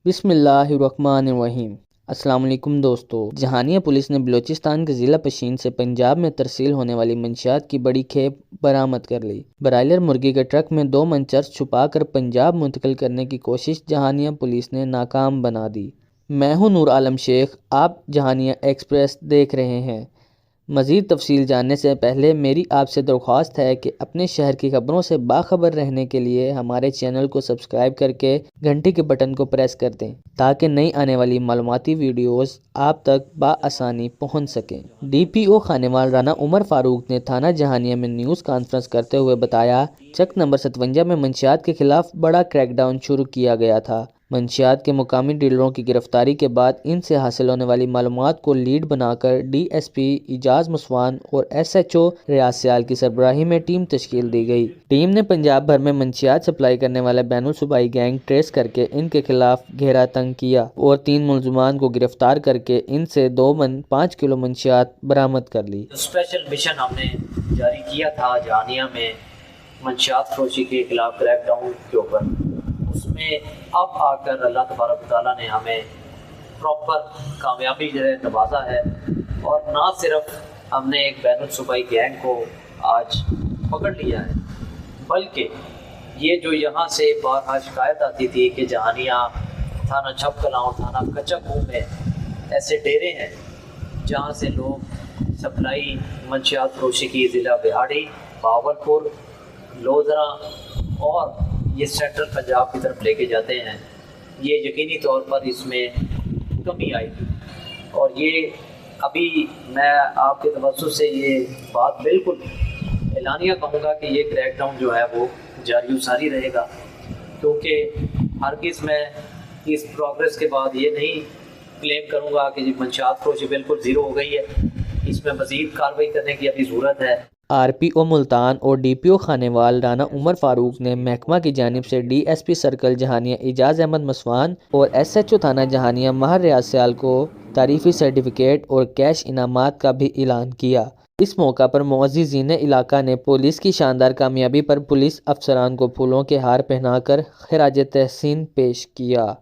بسم اللہ الرحمن الرحیم۔ السلام علیکم دوستو۔ جہانیہ پولیس نے بلوچستان کے ضلع پشین سے پنجاب میں ترسیل ہونے والی منشیات کی بڑی کھیپ برآمد کر لی۔ برائلر مرغی کے ٹرک میں 2 من چرس چھپا کر پنجاب منتقل کرنے کی کوشش جہانیہ پولیس نے ناکام بنا دی۔ میں ہوں نور عالم شیخ، آپ جہانیہ ایکسپریس دیکھ رہے ہیں۔ مزید تفصیل جاننے سے پہلے میری آپ سے درخواست ہے کہ اپنے شہر کی خبروں سے باخبر رہنے کے لیے ہمارے چینل کو سبسکرائب کر کے گھنٹی کے بٹن کو پریس کر دیں تاکہ نئی آنے والی معلوماتی ویڈیوز آپ تک بآسانی پہنچ سکیں۔ ڈی پی او خانیوال رانا عمر فاروق نے تھانہ جہانیہ میں نیوز کانفرنس کرتے ہوئے بتایا، چک نمبر 57 میں منشیات کے خلاف بڑا کریک ڈاؤن شروع کیا گیا تھا۔ منشیات کے مقامی ڈیلروں کی گرفتاری کے بعد ان سے حاصل ہونے والی معلومات کو لیڈ بنا کر ڈی ایس پی اعجاز مسوان اور ایس ایچ او ریاض سیال کی سربراہی میں ٹیم تشکیل دی گئی۔ ٹیم نے پنجاب بھر میں منشیات سپلائی کرنے والے بین الصوبائی گینگ ٹریس کر کے ان کے خلاف گھیرا تنگ کیا اور 3 ملزمان کو گرفتار کر کے ان سے 2 من 5 کلو منشیات برآمد کر لی۔ اسپیشل مشن ہم نے جاری کیا تھا جہانیہ میں منشیات فروشی کے خلاف کریک ڈاؤن کے اوپر۔ اس میں اب آ کر اللہ تبارک و تعالیٰ نے ہمیں پراپر کامیابی جو ہے نوازا ہے، اور نہ صرف ہم نے ایک بین الصوبائی گینگ کو آج پکڑ لیا ہے، بلکہ یہ جو یہاں سے بارہا شکایت آتی تھی کہ جہانیہ، تھانہ چھپ کلاں اور تھانہ کچا کوہ میں ایسے ڈیرے ہیں جہاں سے لوگ سپلائی منشیات فروشی کی ضلع بہاڑی، بہاولپور، لودھرا اور یہ سینٹرل پنجاب کی طرف لے کے جاتے ہیں، یہ یقینی طور پر اس میں کمی آئے گی۔ اور یہ ابھی میں آپ کے توسط سے یہ بات بالکل اعلانیہ کہوں گا کہ یہ کریک ڈاؤن جو ہے وہ جاری و ساری رہے گا، کیونکہ ہرگز میں اس پروگرس کے بعد یہ نہیں کلیم کروں گا کہ منشیات فروشی بالکل زیرو ہو گئی ہے۔ اس میں مزید کارروائی کرنے کی ابھی ضرورت ہے۔ آر پی او ملتان اور ڈی پی او خانیوال رانا عمر فاروق نے محکمہ کی جانب سے D S P circle Jahania اعجاز احمد مسوان اور ایس ایچ او تھانہ جہانیہ ماہر ریاض سیال کو تعریفی سرٹیفکیٹ اور کیش انعامات کا بھی اعلان کیا۔ اس موقع پر معززین علاقہ نے پولیس کی شاندار کامیابی پر پولیس افسران کو پھولوں کے ہار پہنا کر خراج تحسین پیش کیا۔